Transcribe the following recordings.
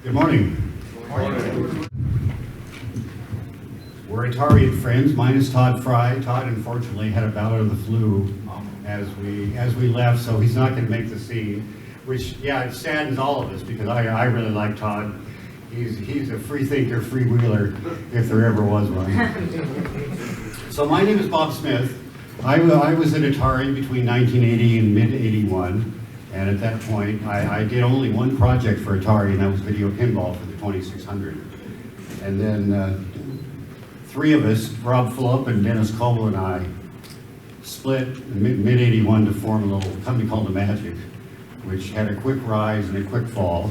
Good morning. Good morning. We're Atari and friends, minus Todd Fry. Todd unfortunately had a bout of the flu as we left, so he's not going to make the scene, which, yeah, it saddens all of us because I really like Todd. He's a free thinker, freewheeler, if there ever was one. So my name is Bob Smith. I was at Atari between 1980 and mid-81. And at that point, I did only one project for Atari, and that was video pinball for the 2600. And then three of us, Rob Phillip and Dennis Cole and I, split in mid-81 to form a little company called The Magic, which had a quick rise and a quick fall.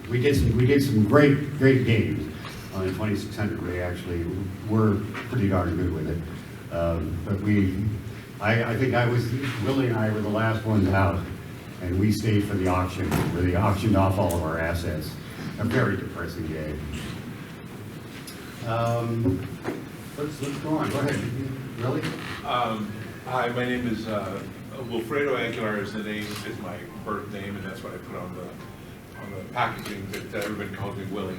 We did some great games on the 2600. We actually were pretty darn good with it. But I think Willie and I were the last ones out, and we stayed for the auction, where they auctioned off all of our assets. A very depressing day. Let's go on. Go ahead. Willie? Hi, my name is Wilfredo. Aguilar is my birth name, and that's what I put on the packaging. That everybody calls me Willie.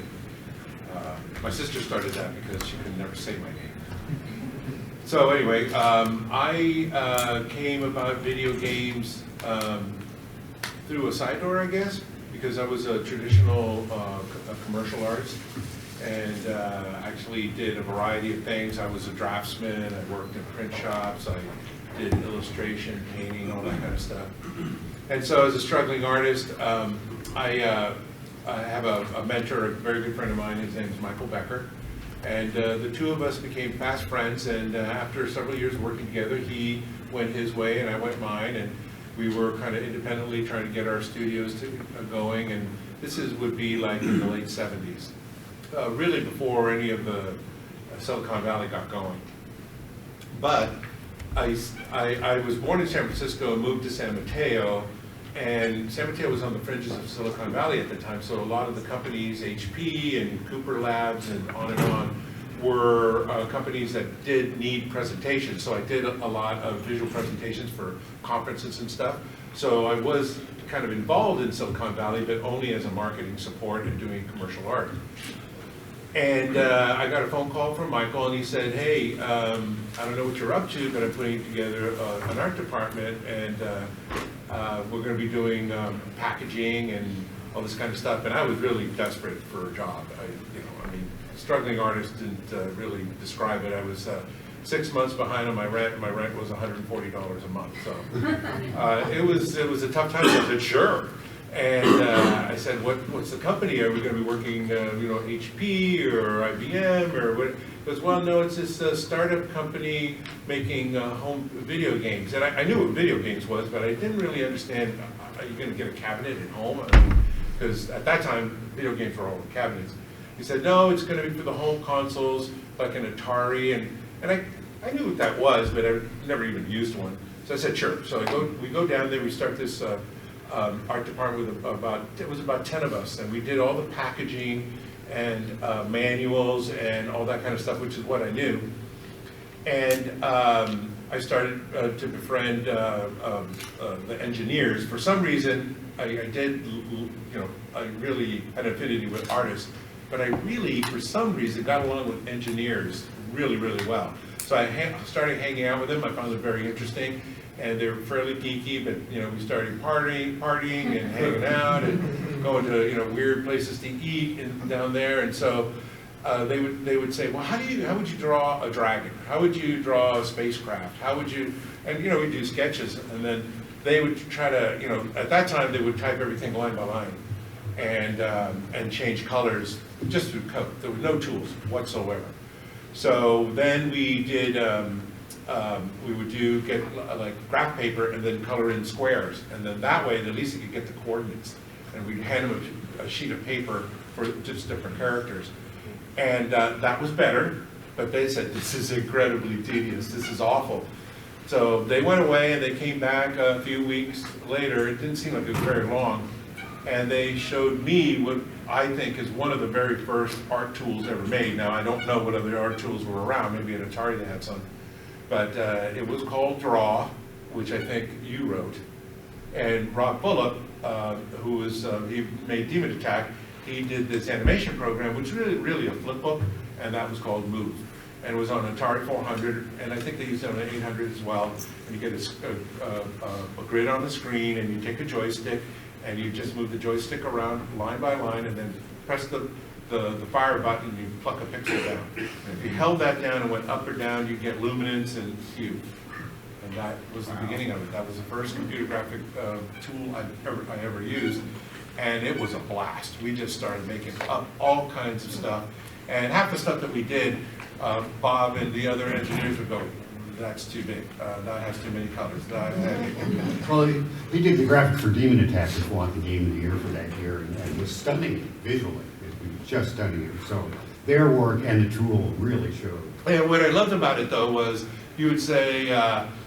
My sister started that because she could never say my name. So anyway, I came about video games through a side door, I guess, because I was a traditional commercial artist and actually did a variety of things. I was a draftsman, I worked in print shops, I did illustration, painting, all that kind of stuff. And so as a struggling artist, I have a mentor, a very good friend of mine. His name is Michael Becker. And the two of us became fast friends, and after several years working together, he went his way and I went mine, and we were kind of independently trying to get our studios going, and this would be like in the late 70s, really before any of the Silicon Valley got going. But I was born in San Francisco and moved to San Mateo, and San Mateo was on the fringes of Silicon Valley at the time, so a lot of the companies, HP and Cooper Labs and on, were companies that did need presentations. So I did a lot of visual presentations for conferences and stuff. So I was kind of involved in Silicon Valley, but only as a marketing support and doing commercial art. And I got a phone call from Michael, and he said, hey, I don't know what you're up to, but I'm putting together an art department, and we're going to be doing packaging and all this kind of stuff. And I was really desperate for a job. Struggling artist didn't really describe it. I was 6 months behind on my rent. My rent was $140 a month. So it was a tough time. So I said, sure. And I said, what's the company? Are we going to be working, HP or IBM or what? He goes, well, no, it's this startup company making home video games. And I knew what video games was, but I didn't really understand, are you going to get a cabinet at home? Because at that time, video games were all in cabinets. He said, no, it's going to be for the home consoles, like an Atari. And I knew what that was, but I never even used one. So I said, sure. So we go down there, we start this art department with it was about 10 of us, and we did all the packaging and manuals and all that kind of stuff, which is what I knew. And I started to befriend the engineers. For some reason, I really had an affinity with artists, but I really, for some reason, got along with engineers really, really well. So I started hanging out with them. I found them very interesting. And they were fairly geeky, but we started partying and hanging out and going to weird places to eat down there. And so they would say, well, how would you draw a dragon? How would you draw a spacecraft? How would you? And we'd do sketches, and then they would try to at that time they would type everything line by line, and change colors just through code. There were no tools whatsoever. So then we did. We would get like graph paper and then color in squares, and then that way at least you could get the coordinates. And we'd hand them a sheet of paper for just different characters, and that was better. But they said, this is incredibly tedious. This is awful. So they went away and they came back a few weeks later. It didn't seem like it was very long, and they showed me what I think is one of the very first art tools ever made. Now I don't know what other art tools were around. Maybe at Atari they had some. But it was called Draw, which I think you wrote. And Rob Bullock, who was, he made Demon Attack, he did this animation program, which was really a flip book, and that was called Move. And it was on Atari 400, and I think they used it on an 800 as well. And you get a grid on the screen, and you take a joystick, and you just move the joystick around line by line, and then press the fire button, and you pluck a pixel down. And if you held that down and went up or down, you get luminance and hue. And that was the beginning of it. That was the first computer graphic tool I ever used. And it was a blast. We just started making up all kinds of stuff. And half the stuff that we did, Bob and the other engineers would go, that's too big, that has too many colors. Well, he did the graphics for Demon Attack, which won the Game of the Year for that year, and was stunning visually. It was just stunning. So their work and the tool really showed. And what I loved about it, though, was you would say,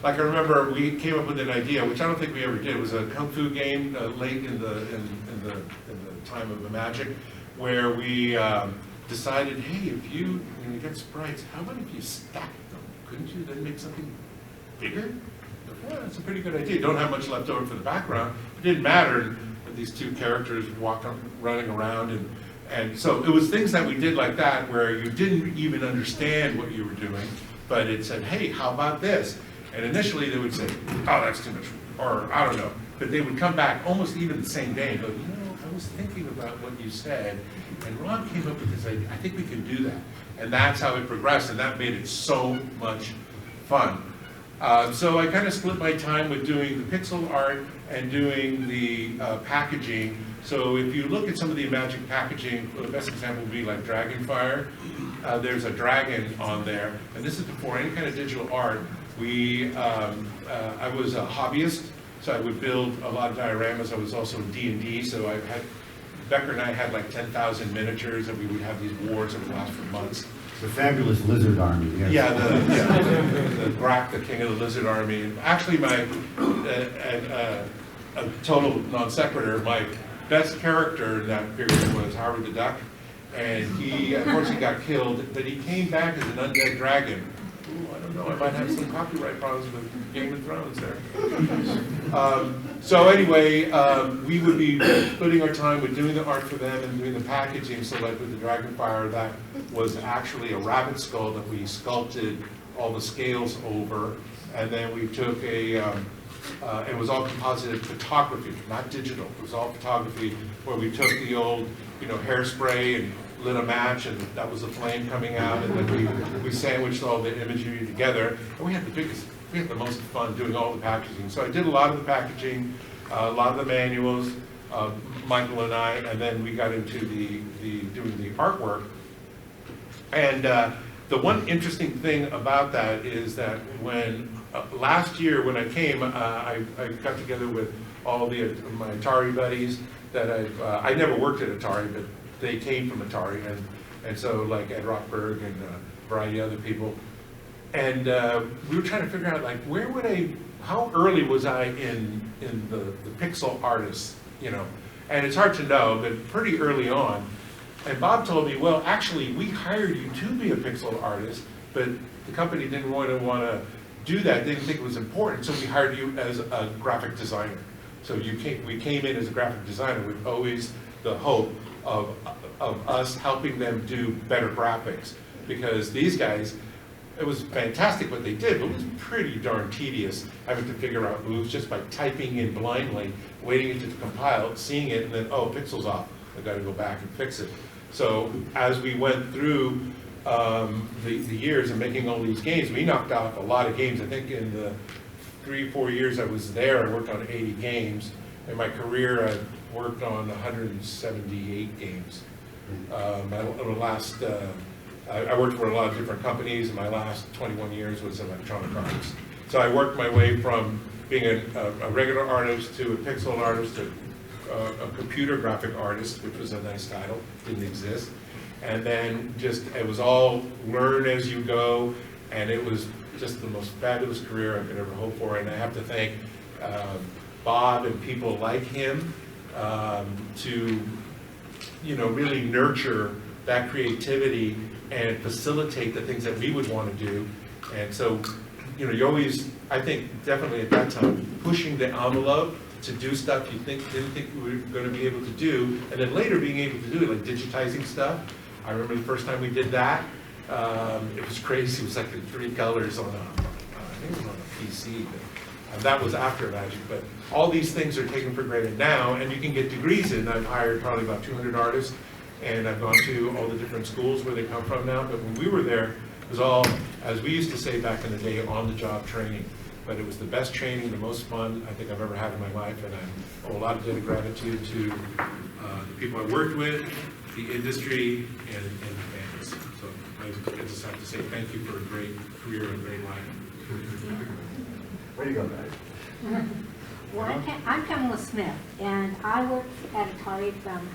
like I remember we came up with an idea, which I don't think we ever did. It was a kung fu game late in the time of the Magic, where we decided, hey, if you get sprites, how about if you stack them? Couldn't you then make something bigger? Yeah, that's a pretty good idea. Don't have much left over for the background. It didn't matter. These two characters running around, and so it was things that we did like that, where you didn't even understand what you were doing, but it said, hey, how about this? And initially they would say, oh, that's too much, or I don't know. But they would come back almost even the same day and go, I was thinking about what you said, and Rob came up with this idea. I think we can do that. And that's how it progressed, and that made it so much fun. So I kind of split my time with doing the pixel art and doing the packaging. So if you look at some of the Magic packaging, the best example would be like Dragonfire. There's a dragon on there, and this is before any kind of digital art. I was a hobbyist, so I would build a lot of dioramas. I was also in D&D, so Becker and I had like 10,000 miniatures, and we would have these wars that would last for months. The fabulous lizard army. Yes. Yeah, the Brack, the king of the lizard army. And actually, a total non sequitur, my best character in that period was Howard the Duck, and he unfortunately got killed, but he came back as an undead dragon. Ooh, I don't know, I might have some copyright problems with Game of Thrones there. So anyway, we would be splitting our time with doing the art for them and doing the packaging. So like with the Dragonfire, that was actually a rabbit skull that we sculpted all the scales over, and then we took it was all composited photography, not digital. It was all photography, where we took the old, hairspray and lit a match, and that was the flame coming out, and then we sandwiched all the imagery together, and we had the most fun doing all the packaging. So I did a lot of the packaging, a lot of the manuals, Michael and I, and then we got into doing the artwork. And the one interesting thing about that is that when last year when I came, I got together with all my Atari buddies that I never worked at Atari, but they came from Atari, and so like Ed Rockberg and a variety of other people. And we were trying to figure out, like, how early was I in the pixel artist, And it's hard to know, but pretty early on. And Bob told me, well, actually, we hired you to be a pixel artist, but the company didn't want to do that, didn't think it was important, so we hired you as a graphic designer. So we came in as a graphic designer with always the hope of us helping them do better graphics. Because these guys, it was fantastic what they did, but it was pretty darn tedious having to figure out moves just by typing in blindly, waiting it to compile, seeing it, and then, oh, pixel's off. I've got to go back and fix it. So as we went through the years of making all these games, we knocked out a lot of games. I think in the 3-4 years I was there, I worked on 80 games. In my career, I worked on 178 games. I worked for a lot of different companies, and my last 21 years was Electronic Arts. So I worked my way from being a regular artist to a pixel artist to a computer graphic artist, which was a nice title, didn't exist. And then it was all learn as you go, and it was just the most fabulous career I could ever hope for. And I have to thank Bob and people like him to really nurture that creativity and facilitate the things that we would want to do. And so, you're always, I think, definitely at that time, pushing the envelope to do stuff you didn't think we were going to be able to do, and then later being able to do it, like digitizing stuff. I remember the first time we did that. It was crazy. It was like in 3 colors on I think it was on a PC. But, that was after Magic. But all these things are taken for granted now, and you can get degrees in. I've hired probably about 200 artists, and I've gone to all the different schools where they come from now. But when we were there, it was all, as we used to say back in the day, on-the-job training. But it was the best training, the most fun I think I've ever had in my life, and I owe a lot of gratitude to the people I worked with, the industry, and the fans. So I just have to say thank you for a great career and a great life. Way to go, guys. Well, I'm Pamela Smith, and I worked at Atari from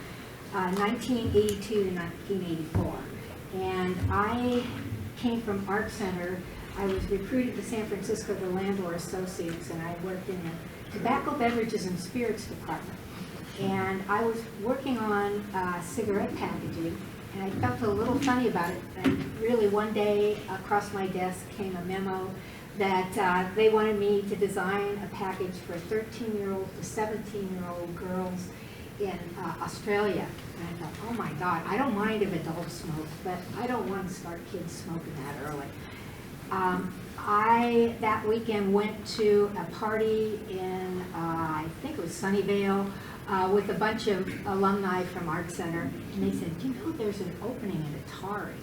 1982 to 1984. And I came from Art Center. I was recruited to San Francisco to Landor Associates, and I worked in the tobacco, beverages, and spirits department. And I was working on cigarette packaging, and I felt a little funny about it. And really one day across my desk came a memo that they wanted me to design a package for 13-year-old to 17-year-old girls in Australia. And I thought, oh my God, I don't mind if adults smoke, but I don't want to start kids smoking that early. I, that weekend, went to a party in, I think it was Sunnyvale, with a bunch of alumni from Art Center, and they said, do you know there's an opening at Atari?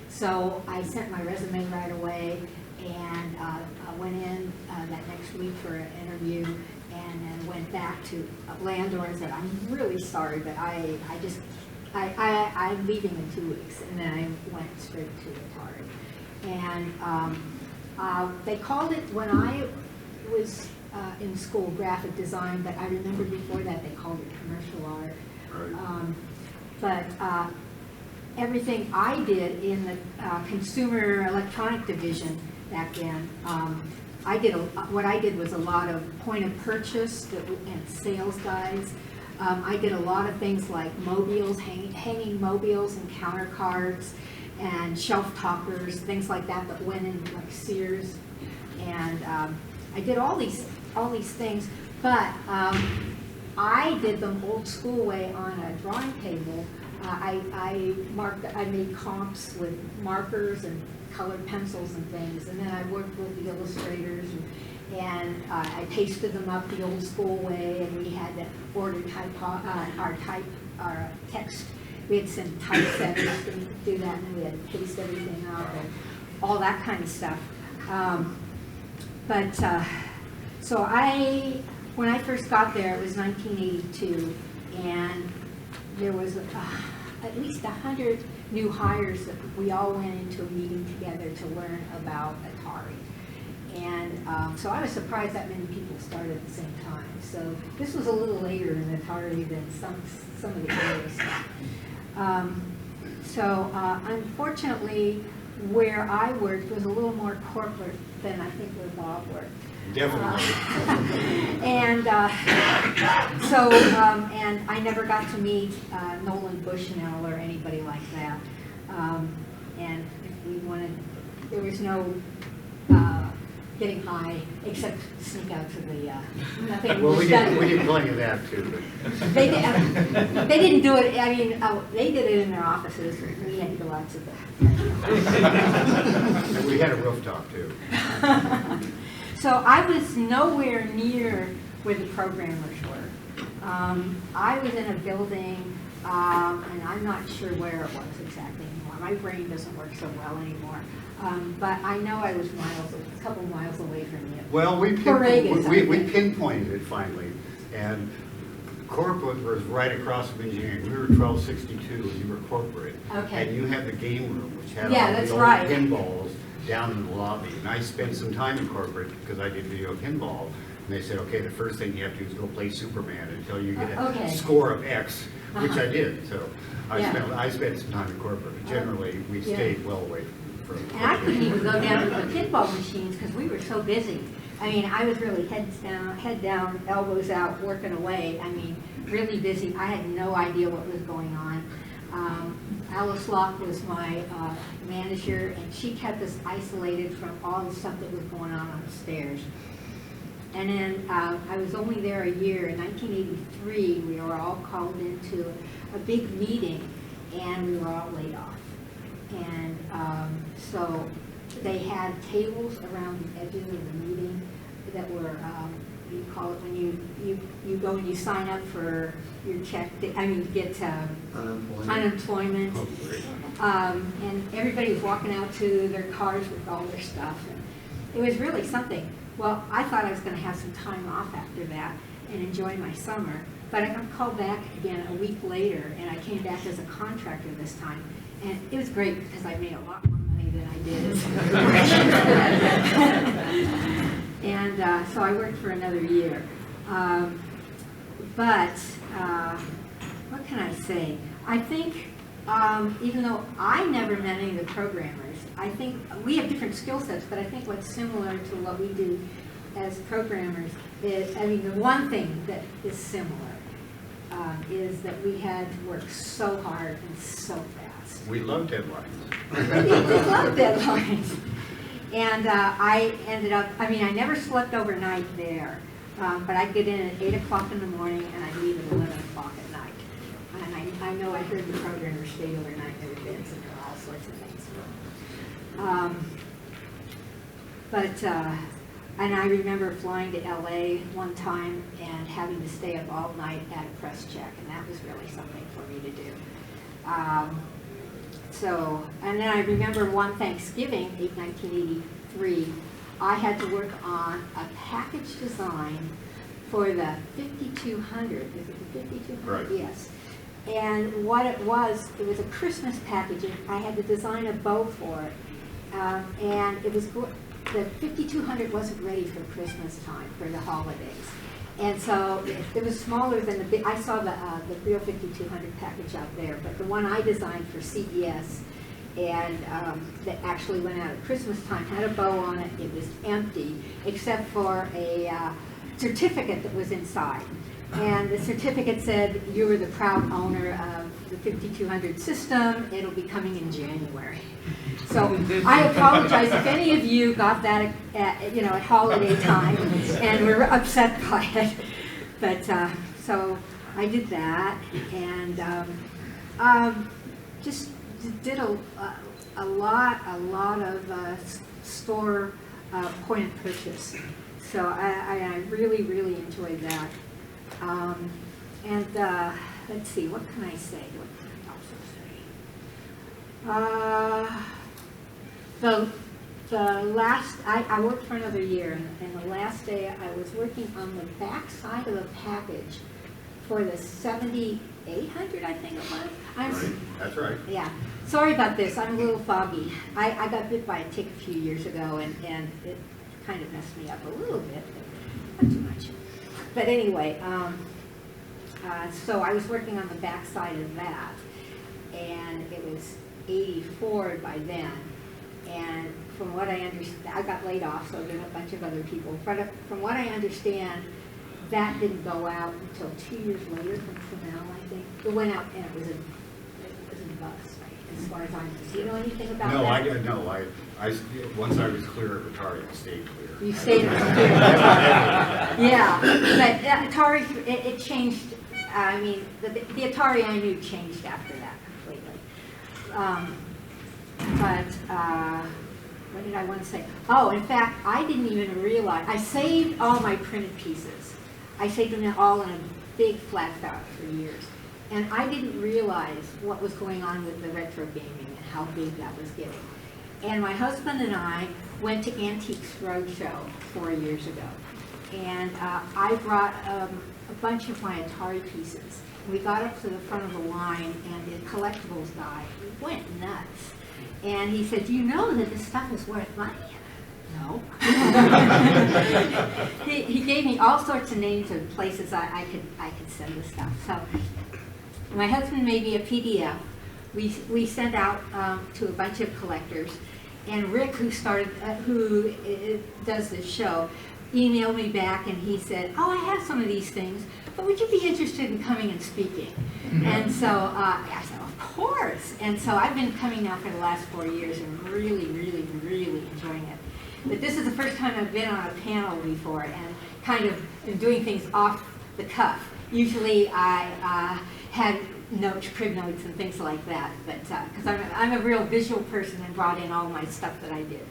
So I sent my resume right away, and I went in that next week for an interview, and then went back to Landor and said, I'm really sorry, but I'm leaving in 2 weeks, and then I went straight to Atari. And they called it, when I was in school, graphic design, but I remember before that they called it commercial art. Right. But everything I did in the consumer electronic division back then, what I did was a lot of point of purchase and sales guides. I did a lot of things like mobiles, hanging mobiles and counter cards, and shelf toppers, things like that went in like Sears. And I did all these things, but I did them old school way on a drawing table. I made comps with markers and colored pencils and things, and then I worked with the illustrators, and I pasted them up the old school way, and we had to order our text. We had to send typesetters to do that, and then we had to paste everything up and all that kind of stuff. So when I first got there, it was 1982, and there was at least 100 new hires that we all went into a meeting together to learn about Atari. And so I was surprised that many people started at the same time. So this was a little later in Atari than some of the earlier stuff. Unfortunately, where I worked was a little more corporate than I think where Bob worked. Definitely. And I never got to meet Nolan Bushnell or anybody like that. And if we wanted, there was no getting high except sneak out to the nothing. Well, we did plenty of that too. But. They didn't do it. I mean, they did it in their offices. We had to go out to the. And we had a rooftop too. So I was nowhere near where the programmers were. I was in a building, and I'm not sure where it was exactly anymore. My brain doesn't work so well anymore. But I know I was a couple miles away from you. Well, we pinpointed it finally, and corporate was right across from engineering. We were 1262, and you were corporate. Okay. And you had the game room, which had all that's the old right. pinballs down in the lobby. And I spent some time in corporate because I did video pinball. And they said, okay, the first thing you have to do is go play Superman until you get a score of X, which I did. So I spent some time in corporate, but generally we stayed well away from And I couldn't even go down to the pinball machines because we were so busy. I mean, I was really head down, elbows out, working away. I mean, really busy. I had no idea what was going on. Alice Locke was my manager, and she kept us isolated from all the stuff that was going on upstairs. And then I was only there a year. In 1983, we were all called into a big meeting, and we were all laid off. And so they had tables around the edges of the meeting that were, you call it when you go and you sign up for your check, to get unemployment. And everybody was walking out to their cars with all their stuff. And it was really something. Well, I thought I was going to have some time off after that and enjoy my summer. But I got called back again a week later, and I came back as a contractor this time. And it was great because I made a lot more money than I did as a And so I worked for another year. But what can I say? I think even though I never met any of the programmers, I think we have different skill sets, but I think what's similar to what we do as programmers is, the one thing that is similar is that we had to work so hard and so fast. We love deadlines. We love deadlines. And I ended up, I never slept overnight there, but I'd get in at 8 o'clock in the morning and I'd leave at 11 o'clock at night. And I know I heard the programmers stayed overnight in their beds and all sorts of things. And I remember flying to LA one time and having to stay up all night at a press check, and that was really something for me to do. And then I remember one Thanksgiving, 1983, I had to work on a package design for the 5200. Is it the 5200? Right. Yes. And what it was a Christmas package, and I had to design a bow for it. And it was the 5200 wasn't ready for Christmas time, for the holidays. And so it was smaller than the big, I saw the real 5200 package out there, but the one I designed for CES and that actually went out at Christmas time had a bow on it. It was empty except for a certificate that was inside. And the certificate said, you were the proud owner of the 5200 system. It'll be coming in January. So I apologize if any of you got that at holiday time and were upset by it. But so I did that and just did a lot of store point of purchase. So I really, really enjoyed that. Let's see, what can I say? What can I also say? The last, I worked for another year, and the last day I was working on the back side of a package for the 7800, I think it was. Right. That's right. Yeah. Sorry about this, I'm a little foggy. I got bit by a tick a few years ago, and it kind of messed me up a little bit, but not too much. But anyway, so I was working on the back side of that, and it was 84 by then. And from what I understand, I got laid off, so there's a bunch of other people. But from what I understand, that didn't go out until 2 years later from Pamela, I think. It went out, and it was a bust, right, as far as I know. Do you know anything about No, that? no. Once I was clear of Atari, I stayed clear. You stayed clear. Yeah, but Atari, it changed. The Atari I knew changed after that completely. What did I want to say? Oh, in fact, I didn't even realize. I saved all my printed pieces. I saved them all in a big flat file for years. And I didn't realize what was going on with the retro gaming and how big that was getting. And my husband and I went to Antiques Roadshow 4 years ago. And I brought a bunch of my Atari pieces. We got up to the front of the line, and the collectibles guy went nuts. And he said, "Do you know that this stuff is worth money?" No. He gave me all sorts of names of places I could send the stuff. So my husband made me a PDF. We sent out to a bunch of collectors, and Rick, who does this show, emailed me back, and he said, "Oh, I have some of these things, but would you be interested in coming and speaking?" And so I said, "Of course." And so I've been coming now for the last 4 years and really, really, really enjoying it. But this is the first time I've been on a panel before and kind of doing things off the cuff. Usually I had notes, crib notes and things like that, but because I'm a real visual person and brought in all my stuff that I did.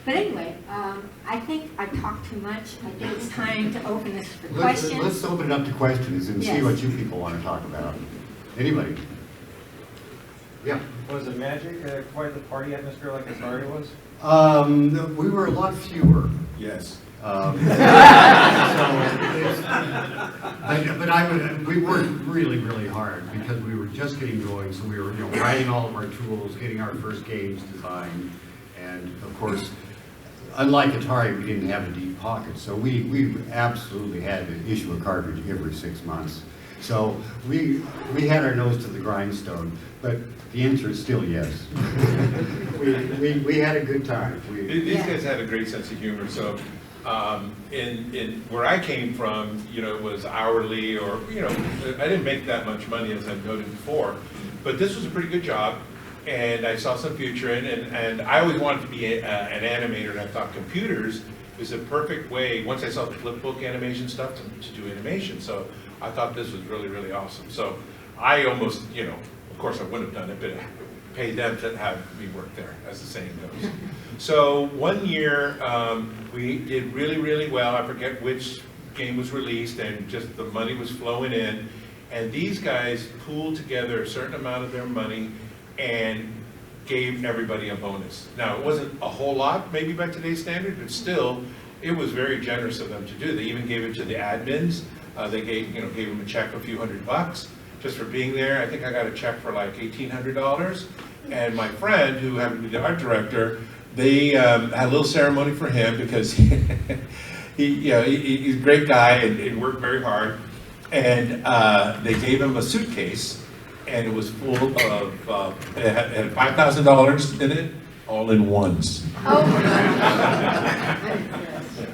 But anyway, I think I've talked too much. I think it's time to open this for questions. Let's open it up to questions and see Yes. what you people want to talk about. Anybody? Yeah. Was it magic? Quite the party atmosphere like Atari was? We were a lot fewer. Yes. We worked really, really hard because we were just getting going. So we were, writing all of our tools, getting our first games designed, and of course, unlike Atari, we didn't have a deep pocket. So we absolutely had to issue a cartridge every 6 months. So we had our nose to the grindstone, but the answer is still yes. we had a good time. These guys had a great sense of humor. So in where I came from, it was hourly, or I didn't make that much money, as I've noted before, but this was a pretty good job, and I saw some future in it, and I always wanted to be an animator, and I thought computers is a perfect way, once I saw the flipbook animation stuff, to do animation. So I thought this was really, really awesome. So I almost, of course I wouldn't have done it, but paid them to have me work there, as the saying goes. So one year we did really, really well. I forget which game was released, and just the money was flowing in. And these guys pooled together a certain amount of their money and gave everybody a bonus. Now, it wasn't a whole lot, maybe by today's standard, but still, it was very generous of them to do. They even gave it to the admins. They gave them a check of a few $100 just for being there. I think I got a check for like $1,800. And my friend, who happened to be the art director, they had a little ceremony for him because he's a great guy and worked very hard. And they gave him a suitcase, and it was full of, it had $5,000 in it, all in ones. Oh.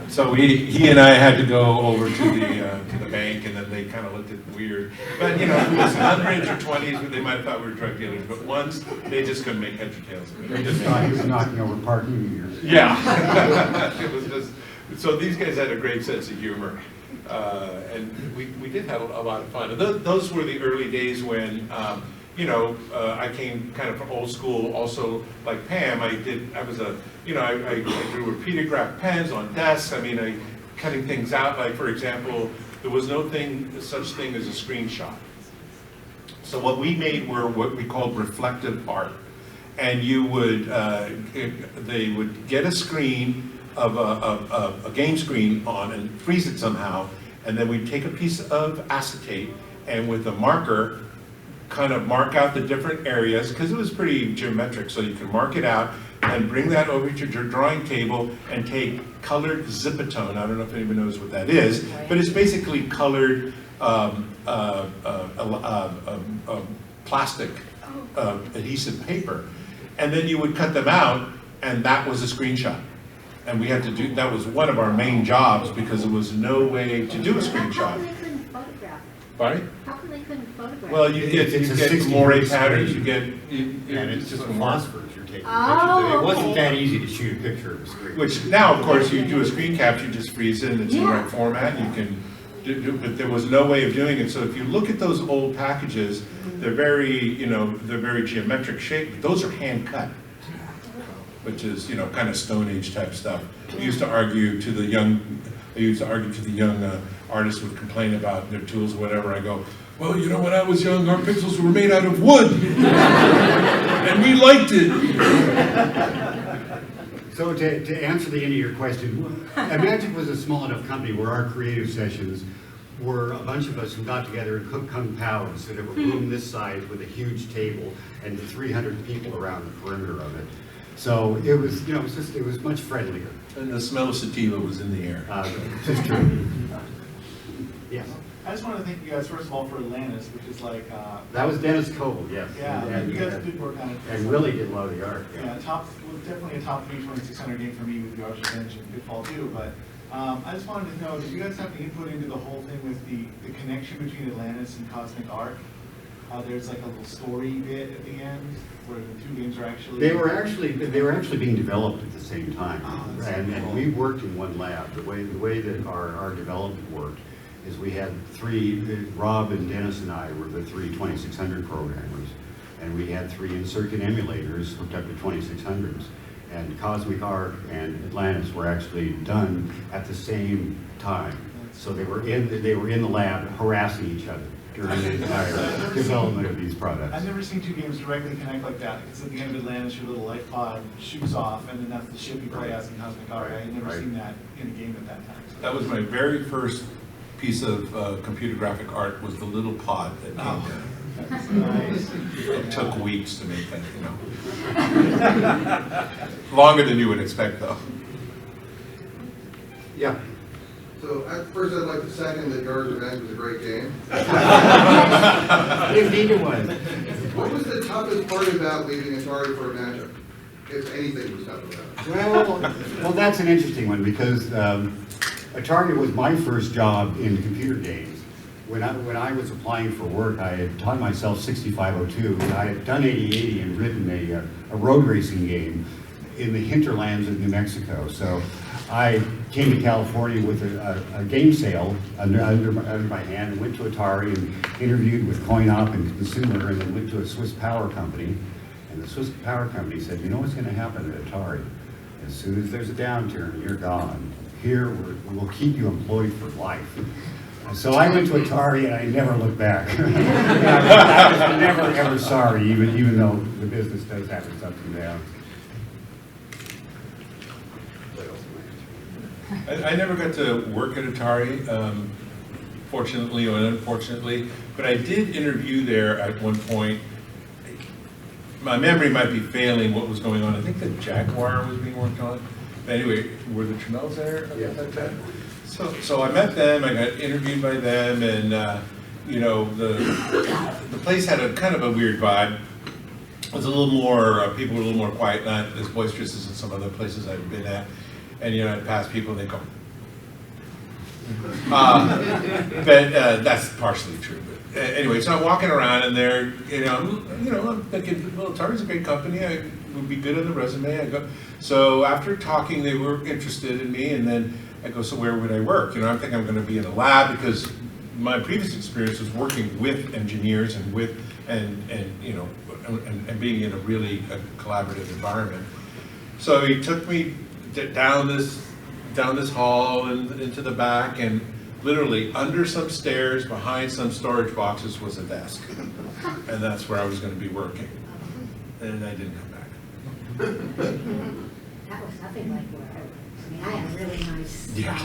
So he and I had to go over to the bank, and then they kind of looked at it weird. But if it was hundreds or 20s, they might have thought we were drug dealers. But ones, they just couldn't make heads or tails of it. They just thought he was knocking over parking meters. Yeah. It was just, so these guys had a great sense of humor. And we did have a lot of fun. And those were the early days when, I came kind of from old school. Also, like Pam, I drew repeatograph pens on desks. Cutting things out. Like, for example, there was no such thing as a screenshot. So what we made were what we called reflective art. And you would, they would get a screen of a game screen on and freeze it somehow, and then we'd take a piece of acetate and with a marker kind of mark out the different areas, because it was pretty geometric, so you can mark it out and bring that over to your drawing table and take colored Zipatone. I don't know if anybody knows what that is, but it's basically colored plastic adhesive paper, and then you would cut them out, and that was a screenshot. And we had to do, that was one of our main jobs, because there was no way to do a screenshot. How come they couldn't photograph it? Pardon? How come they couldn't photograph Well, it? you get It's a more 60-grit patterns, you screen. get, And it's just more. phosphors you're taking Oh, pictures of. It wasn't okay. that easy to shoot a picture of a screen. Which now, of course, you do a screen capture, you just freeze it, and it's in the Yeah. right format, you can do, but there was no way of doing it. So if you look at those old packages, they're very, they're very geometric shape. Those are hand cut, which is, kind of Stone Age type stuff. I used to argue to the young artists would complain about their tools or whatever. I go, well, when I was young, our pixels were made out of wood, and we liked it. So to answer the end of your question, Magic was a small enough company where our creative sessions were a bunch of us who got together and cooked kung pao and set up a room this size with a huge table and 300 people around the perimeter of it. So it was, it was much friendlier. And the smell of sativa was in the air. Just true. Yes. I just want to thank you guys, first of all, for Atlantis, which is like... That was Dennis Coble, yes. Yeah, you guys did work on it. And Willie did a lot of the art. Yeah, definitely a top 3 2600 game for me with the Archer's Edge and Pitfall too, but I just wanted to know, did you guys have any input into the whole thing with the connection between Atlantis and Cosmic Art? there's like a little story bit at the end where the two games are actually. They were actually being developed at the same time, Oh, that's and, so cool. and we worked in one lab. The way that our development worked is we had Rob and Dennis and I were the three 2600 programmers, and we had three in-circuit emulators hooked up to 2600s. And Cosmic Arc and Atlantis were actually done at the same time. So they were in the lab harassing each other during the entire development of these products. I've never seen two games directly connect like that. It's at the end of Atlantis, your little life pod shoots off, and then that's the ship you play as in Cosmic Arc. I had never Right. seen that in a game at that time. So. That was my very first piece of computer graphic art, was the little pod that came Oh, there. that's nice. It took weeks to make that, you know. Longer than you would expect, though. Yeah. So at first, I'd like to second that Gar's Revenge was a great game. Indeed it was. What was the toughest part about leaving Atari for Magic? If anything was tough about it? Well, that's an interesting one because Atari was my first job in computer games. When I was applying for work, I had taught myself 6502. I had done 8080 and written a road racing game in the hinterlands of New Mexico. So I came to California with a game sale under my hand and went to Atari and interviewed with CoinOp and Consumer, and then went to a Swiss power company. And the Swiss power company said, you know what's going to happen at Atari? As soon as there's a downturn, you're gone. Here, we'll keep you employed for life. So I went to Atari and I never looked back. I was never ever sorry, even though the business does have its ups and downs. I never got to work at Atari, fortunately or unfortunately, but I did interview there at one point. My memory might be failing what was going on. I think the Jaguar was being worked on. But anyway, were the Tremels there at that time? So I met them, I got interviewed by them, and you know, the place had a kind of a weird vibe. It was a little more, people were a little more quiet, not as boisterous as in some other places I've been at. And you know, I'd pass people and they'd go. But that's partially true. But anyway, so I'm walking around and they're, I'm thinking, well, Atari's a great company. I would be good on the resume. I go. So after talking, they were interested in me, and then I go, so where would I work? I'm thinking I'm going to be in a lab because my previous experience was working with engineers and with and being in a really collaborative environment. So he took me down this hall and into the back, and literally under some stairs, behind some storage boxes, was a desk, and that's where I was going to be working. And I didn't come back. That was nothing like where I had really nice. Yeah.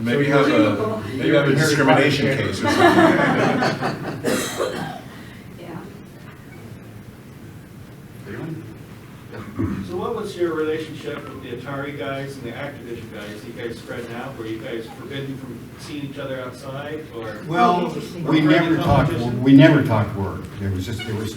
Maybe have a discrimination case or something. Yeah. So what was your relationship with the Atari guys and the Activision guys? You guys spread out? Were you guys forbidden from seeing each other outside, or? Well, we never talked work. There was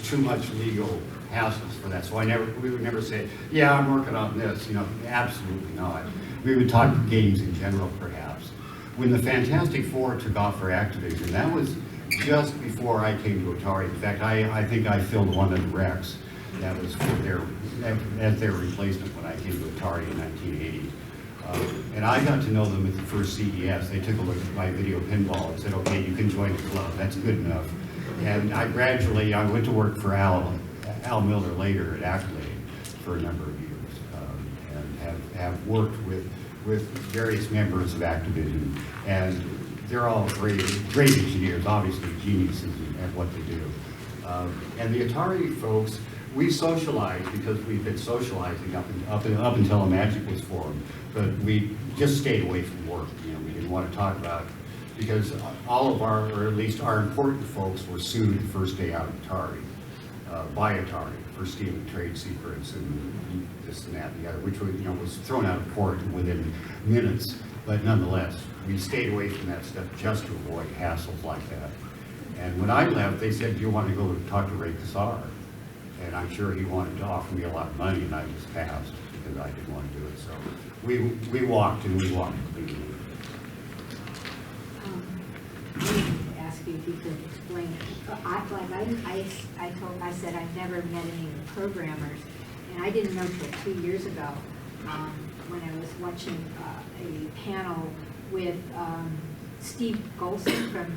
too much legal hassles for that. So we would never say, yeah, I'm working on this. Absolutely not. We would talk games in general, perhaps. When the Fantastic Four took off for Activision, that was just before I came to Atari. In fact, I think I filled one of the recs that was as their replacement when I came to Atari in 1980. And I got to know them at the first CES. They took a look at my video pinball and said, okay, you can join the club. That's good enough. And I went to work for Al Miller later at Accolade for a number of years, and have worked with various members of Activision. And they're all great engineers, obviously geniuses at what they do. And the Atari folks, we socialized because we've been socializing up until a Magic was formed, but we just stayed away from work. We didn't want to talk about it because all of or at least our important folks were sued the first day out of Atari, by Atari for stealing trade secrets and this and that and the other, which was thrown out of court within minutes. But nonetheless, we stayed away from that stuff just to avoid hassles like that. And when I left, they said, do you want to go talk to Ray Kassar? And I'm sure he wanted to offer me a lot of money, and I just passed because I didn't want to do it. So we walked, and we walked cleanly. I need to ask you if you could explain it. I said I've never met any of the programmers, and I didn't know till 2 years ago, when I was watching a panel with Steve Golson from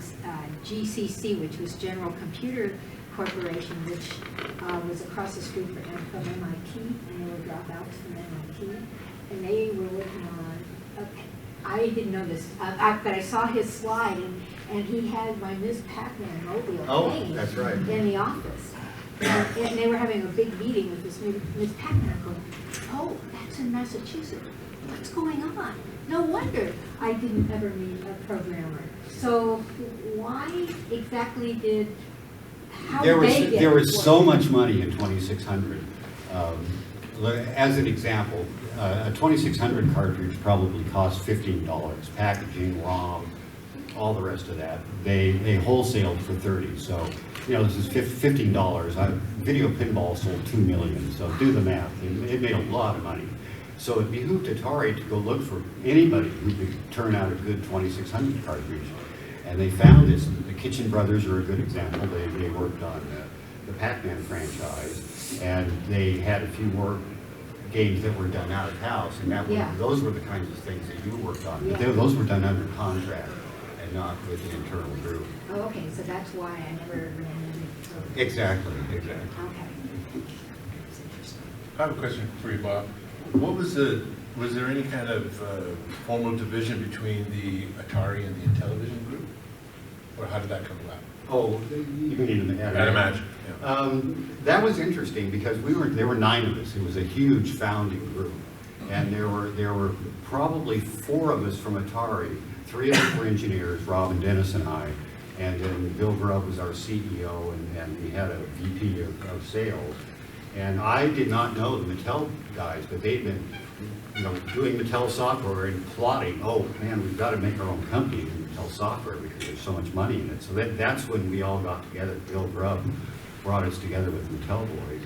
GCC, which was General Computer Corporation, which was across the street from MIT, and they were dropouts from MIT, and they were working on, I didn't know this, but I saw his slide, and he had my Ms. Pac-Man mobile hanging that's right. in the office. And they were having a big meeting with this Ms. Pac-Man going, oh, that's in Massachusetts. What's going on? No wonder I didn't ever meet a programmer. So why exactly how There was, did they get there was it so working? much money in 2600. As an example, a 2600 cartridge probably cost $15. Packaging, ROM, all the rest of that. They wholesaled for 30. So, this is $15. Video pinball sold 2 million. So do the math. It made a lot of money. So it behooved Atari to go look for anybody who could turn out a good 2600 cartridge. And they found this. The Kitchen Brothers are a good example. They worked on the Pac-Man franchise, and they had a few more games that were done out of house, and those were the kinds of things that you worked on. But those were done under contract and not with the internal group. Oh, okay, so that's why I never ran into it. Exactly. Okay. I have a question for you, Bob. Was there any kind of formal division between the Atari and the Intellivision group? Or how did that come about? Oh, you mean I'd imagine, yeah. That was interesting because there were 9 of us. It was a huge founding group. And there were probably 4 of us from Atari. 3 of us were engineers, Rob and Dennis and I. And then Bill Grubb was our CEO, and we had a VP of sales. And I did not know the Mattel guys, but they'd been, doing Mattel software and plotting, oh man, we've got to make our own company in Mattel software because there's so much money in it. So that's when we all got together. Bill Grubb brought us together with the Mattel boys.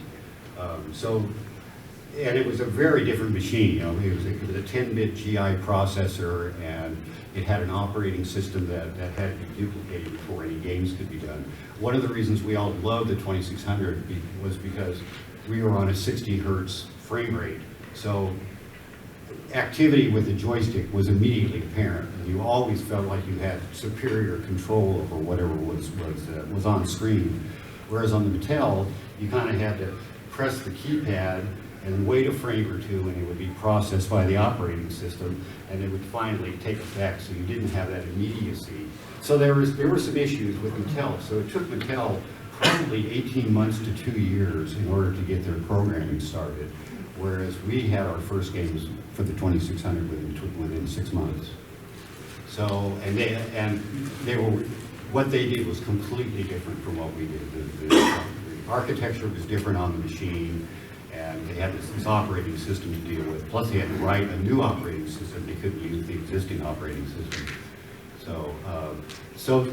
And it was a very different machine. It was a 10-bit GI processor, and it had an operating system that had to be duplicated before any games could be done. One of the reasons we all loved the 2600 was because we were on a 60 hertz frame rate. So activity with the joystick was immediately apparent, and you always felt like you had superior control over whatever was on screen. Whereas on the Mattel, you kind of had to press the keypad and wait a frame or two, and it would be processed by the operating system, and it would finally take effect, so you didn't have that immediacy. So there were some issues with Mattel. So it took Mattel probably 18 months to 2 years in order to get their programming started, whereas we had our first games for the 2600 within 6 months. So, what they did was completely different from what we did. The architecture was different on the machine, and they had this operating system to deal with. Plus, they had to write a new operating system. They couldn't use the existing operating system. So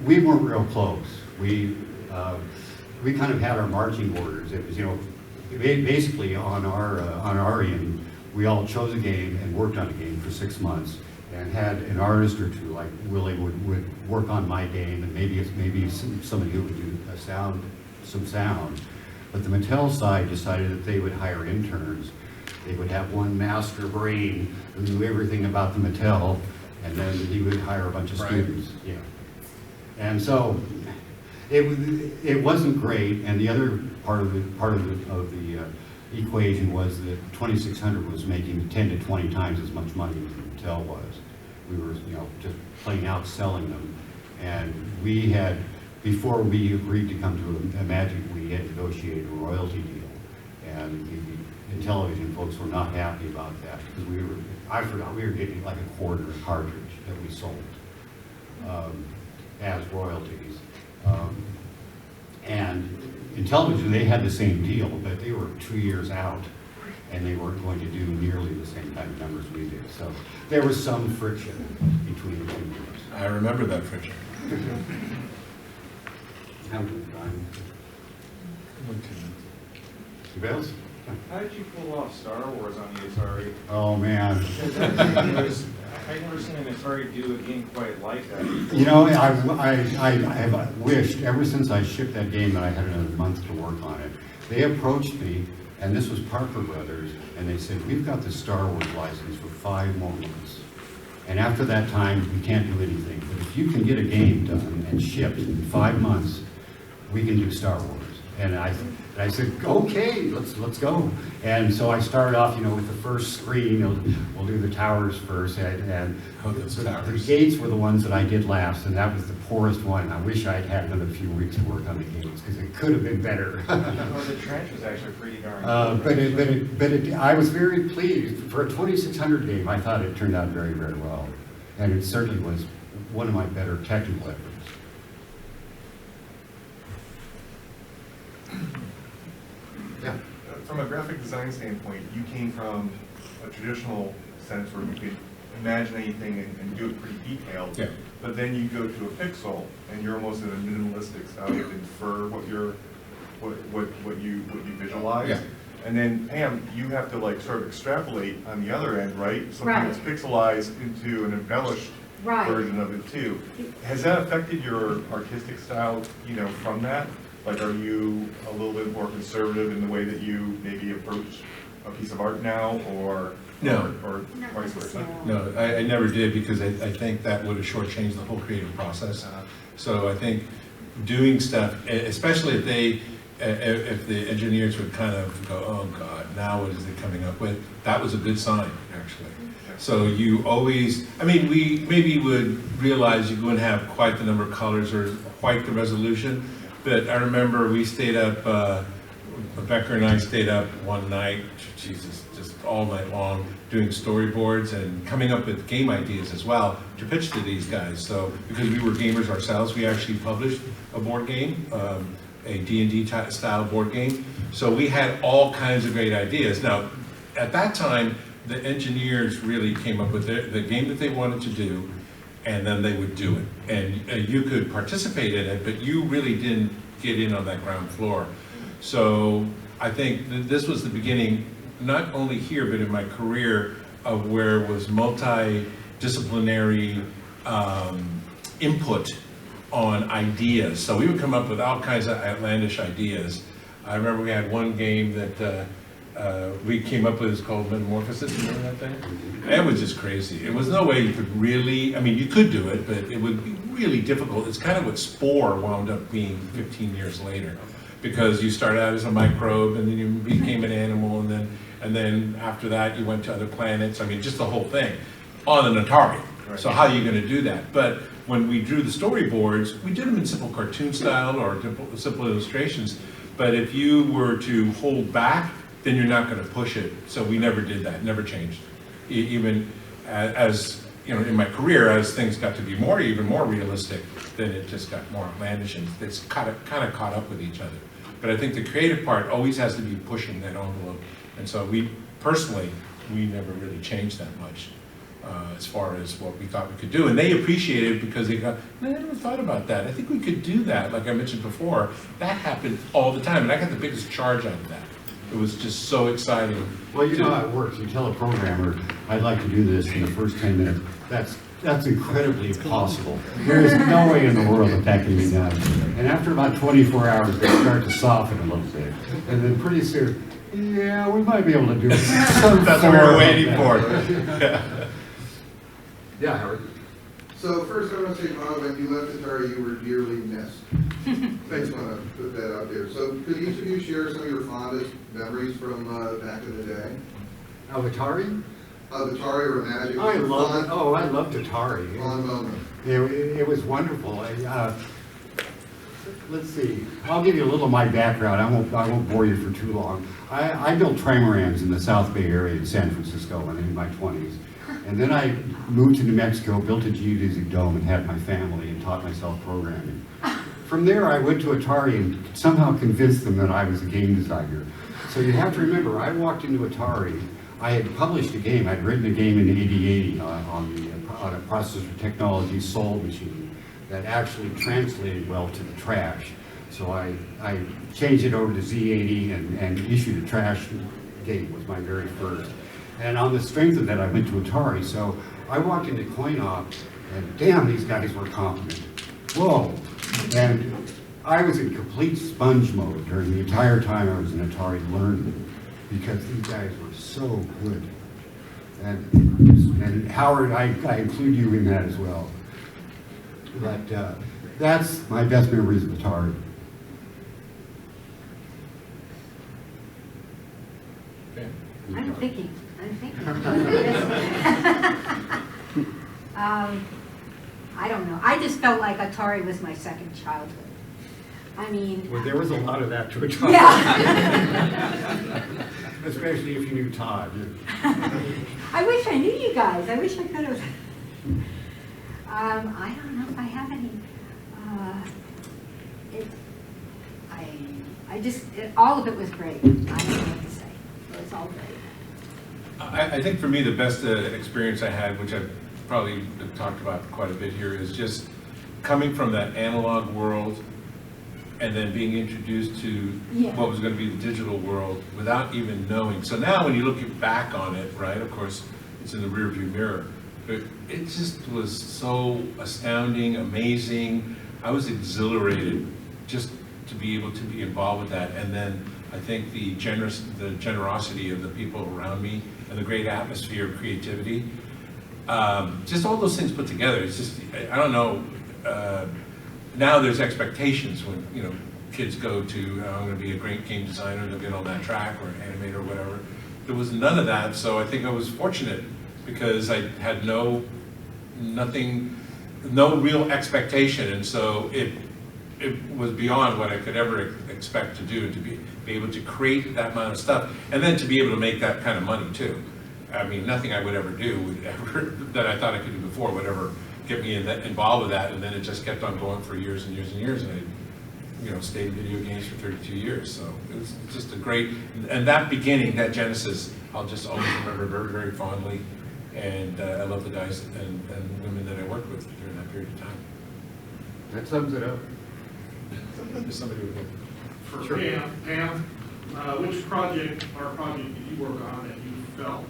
we weren't real close. We kind of had our marching orders. It was, basically on our end, we all chose a game and worked on a game for 6 months, and had an artist or two, like Willie would work on my game, and maybe somebody who would do some sound. But the Mattel side decided that they would hire interns. They would have one master brain who knew everything about the Mattel, and then he would hire a bunch of students. Yeah. And so it wasn't great. And the other part of the equation was that 2600 was making 10 to 20 times as much money as the Mattel was. We were, just plain out selling them. And we had, before we agreed to come to a Magic, we had negotiated a royalty deal. And the Intellivision folks were not happy about that, because we were getting like a quarter a cartridge that we sold as royalties. And Intellivision, they had the same deal, but they were 2 years out, and they weren't going to do nearly the same kind of numbers we did. So there was some friction between the two groups. I remember that friction. Anybody else? How did you pull off Star Wars on the Atari? Oh, man. I've never seen an Atari do a game quite like that. You know, I have wished, ever since I shipped that game, that I had another month to work on it. They approached me, and this was Parker Brothers, and they said, we've got the Star Wars license for 5 more months. And after that time, we can't do anything. But if you can get a game done and shipped in 5 months, we can do Star Wars. And I said, okay, let's go. And so I started off, you know, with the first screen. We'll do the towers first, and the gates were the ones that I did last, and that was the poorest one. I wish I'd had another few weeks to work on the gates, because it could have been better. Well, the trench was actually pretty darn But I was very pleased. For a 2600 game, I thought it turned out very, very well. And it certainly was one of my better technical efforts. Yeah. From a graphic design standpoint, you came from a traditional sense where you could imagine anything and do it pretty detailed. Yeah. But then you go to a pixel and you're almost in a minimalistic style. You have to infer what you visualize. Yeah. And then Pam, you have to like sort of extrapolate on the other end, right? Something Right. that's pixelized into an embellished Right. version of it too. Has that affected your artistic style, you know, from that? Like, are you a little bit more conservative in the way that you maybe approach a piece of art now, or No. or Not vice versa? necessarily. No, I never did, because I think that would have shortchanged the whole creative process. So I think doing stuff, especially if the engineers would kind of go, oh God, now what is it coming up with? That was a good sign, actually. So you always, I mean, we maybe would realize you wouldn't have quite the number of colors or quite the resolution, but I remember we stayed up, Becker and I stayed up one night, Jesus, just all night long, doing storyboards and coming up with game ideas as well to pitch to these guys. So, because we were gamers ourselves, we actually published a board game, a D&D style board game. So we had all kinds of great ideas. Now, at that time, the engineers really came up with the game that they wanted to do, and then they would do it. And you could participate in it, but you really didn't get in on that ground floor. So I think this was the beginning, not only here, but in my career, of where it was multidisciplinary input on ideas. So we would come up with all kinds of outlandish ideas. I remember we had one game that we came up with, it's called Metamorphosis. Remember that thing? It was just crazy. It was no way you could really, I mean, you could do it, but it would be really difficult. It's kind of what Spore wound up being 15 years later, because you started out as a microbe, and then you became an animal, and then after that you went to other planets. I mean, just the whole thing on an Atari. Right. So how are you going to do that? But when we drew the storyboards, we did them in simple cartoon style or simple illustrations. But if you were to hold back, then you're not going to push it. So we never did that, never changed. Even as, you know, in my career, as things got to be even more realistic, then it just got more outlandish, and it's kind of caught up with each other. But I think the creative part always has to be pushing that envelope. And so we never really changed that much as far as what we thought we could do. And they appreciated it, because they go, I never thought about that. I think we could do that. Like I mentioned before, that happened all the time. And I got the biggest charge out of that. It was just so exciting. Well, you know how it works. You tell a programmer, I'd like to do this in the first 10 minutes. That's incredibly impossible. There is no way in the world that can be done. And after about 24 hours, they start to soften a little bit. And then pretty soon, yeah, we might be able to do it. That's what we were waiting for. Yeah, Howard. So first I want to say, Bob, when you left Atari, you were dearly missed. I just want to put that out there. So could each of you share some of your fondest memories from back in the day? Of Atari? Of Atari or Magic? I loved Atari. Fond moment. It was wonderful. Let's see. I'll give you a little of my background. I won't bore you for too long. I built trimarans in the South Bay area in San Francisco in my 20s. And then I moved to New Mexico, built a geodesic dome, and had my family, and taught myself programming. From there, I went to Atari and somehow convinced them that I was a game designer. So you have to remember, I walked into Atari. I had published a game. I'd written a game in 8080 on a processor technology Sol machine that actually translated well to the trash. So I changed it over to Z80 and issued a trash game, was my very first. And on the strength of that, I went to Atari. So I walked into coin-op, and damn, these guys were competent. Whoa. And I was in complete sponge mode during the entire time I was in Atari learning, because these guys were so good. And Howard, I include you in that as well. But that's my best memories of Atari. Okay. I'm thinking. I don't know. I just felt like Atari was my second childhood. I mean. Well, there was a lot of that to Atari. Yeah. Especially if you knew Todd. I wish I knew you guys. I wish I could have. I don't know if I have any. All of it was great. I don't know what to say. It was all great. I think for me, the best experience I had, which I've probably talked about quite a bit here, is just coming from that analog world and then being introduced to what was going to be the digital world without even knowing. So now when you look back on it, right, of course, it's in the rearview mirror, but it just was so astounding, amazing. I was exhilarated just to be able to be involved with that. And then I think the generosity of the people around me and the great atmosphere of creativity, just all those things put together. It's just, I don't know, now there's expectations when, you know, kids go to, I'm going to be a great game designer, they'll get on that track, or an animator or whatever. There was none of that, so I think I was fortunate because I had no real expectation, and so it was beyond what I could ever expect to do, to be able to create that amount of stuff, and then to be able to make that kind of money too. I mean, nothing I would ever do that I thought I could do before would ever get me involved with that, and then it just kept on going for years and years and years, and I, you know, stayed in video games for 32 years. So it was just a great, and that beginning, that genesis, I'll just always remember very, very fondly, and I love the guys and women that I worked with during that period of time. That sums it up. There's somebody with For Sure. Pam, which project or project did you work on that you felt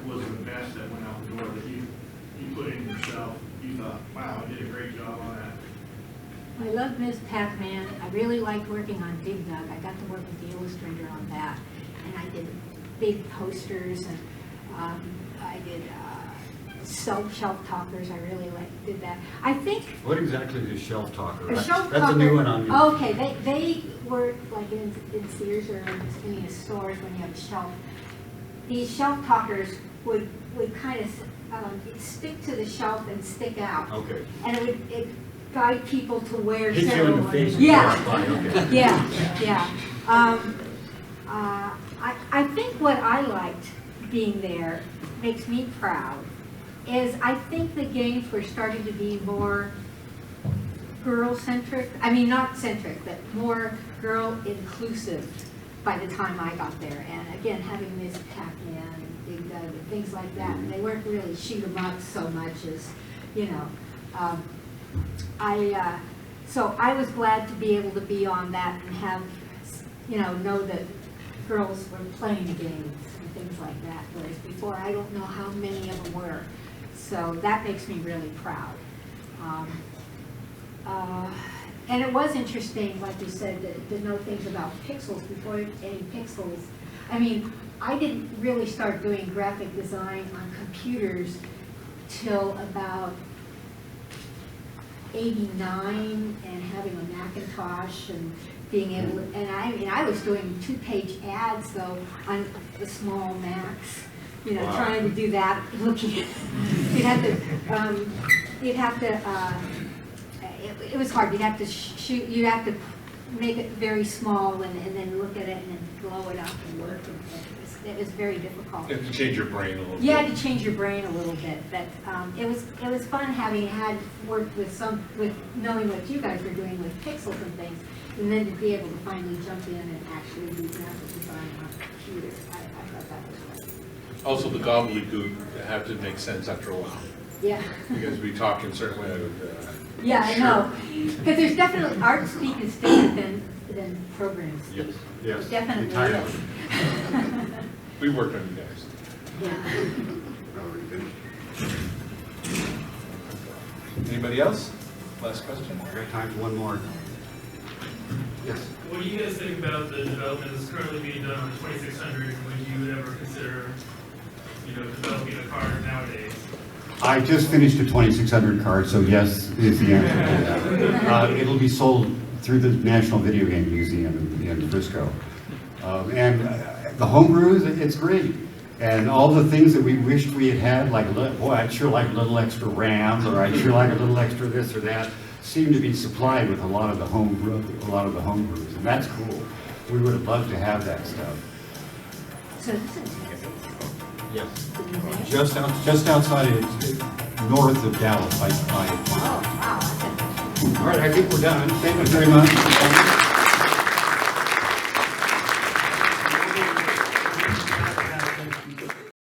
was the best that went out the door, that you put in yourself? You thought, wow, I did a great job on that. I love Ms. Pac-Man. I really liked working on Dig Dug. I got to work with the illustrator on that. And I did big posters, and I did shelf talkers. I really did that. I think What exactly is Shelf Talker? a shelf That's talker, a new one on me. Okay, they were like in Sears or in any stores when you have a shelf. These shelf talkers would kind of stick to the shelf and stick out. Okay. And it guide people to where Hit you several in the face. ones. Yeah. Okay. Yeah. I think what I liked being there makes me proud is I think the games were starting to be more girl-centric. I mean, not centric, but more girl-inclusive by the time I got there. And again, having Ms. Pac-Man and Big Dug and things like that, and they weren't really shoot 'em up so much as, you know. So I was glad to be able to be on that and have, you know that girls were playing games and things like that. Whereas before, I don't know how many of them were. So that makes me really proud. And it was interesting, like you said, to know things about pixels before any pixels. I mean, I didn't really start doing graphic design on computers till about 89 and having a Macintosh and being able to, and I was doing 2-page ads though on the small Macs, you know, trying to do that, looking at, it was hard. You'd have to shoot, you have to make it very small and then look at it and then blow it up and work. And it was very difficult. You have to change your brain a little bit. You had to change your brain a little bit, but it was fun having worked with knowing what you guys were doing with pixels and things, and then to be able to finally jump in and actually do graphic design on a computer. I thought that was great. Also, the gobbledygook had to make sense after a while, Yeah. because we talk in a certain way. Yeah, I know. Because there's definitely, art speak is different than programs. Yes. It definitely Entirely. is. We worked on you guys. Anybody else? Last question? I got time for one more. Yes. What do you guys think about the development that's currently being done on 2600? Would you ever consider, developing a car nowadays? I just finished a 2600 card, so yes is the answer to that. It'll be sold through the National Video Game Museum in Frisco. And the homebrew, it's great. And all the things that we wished we had, like, boy, I'd sure like a little extra RAM, or I'd sure like a little extra this or that, seem to be supplied with a lot of the homebrews, and that's cool. We would have loved to have that stuff. So this is Texas. Yes. Just outside, north of Dallas, by Oh, wow. All right, I think we're done. Thank you very much.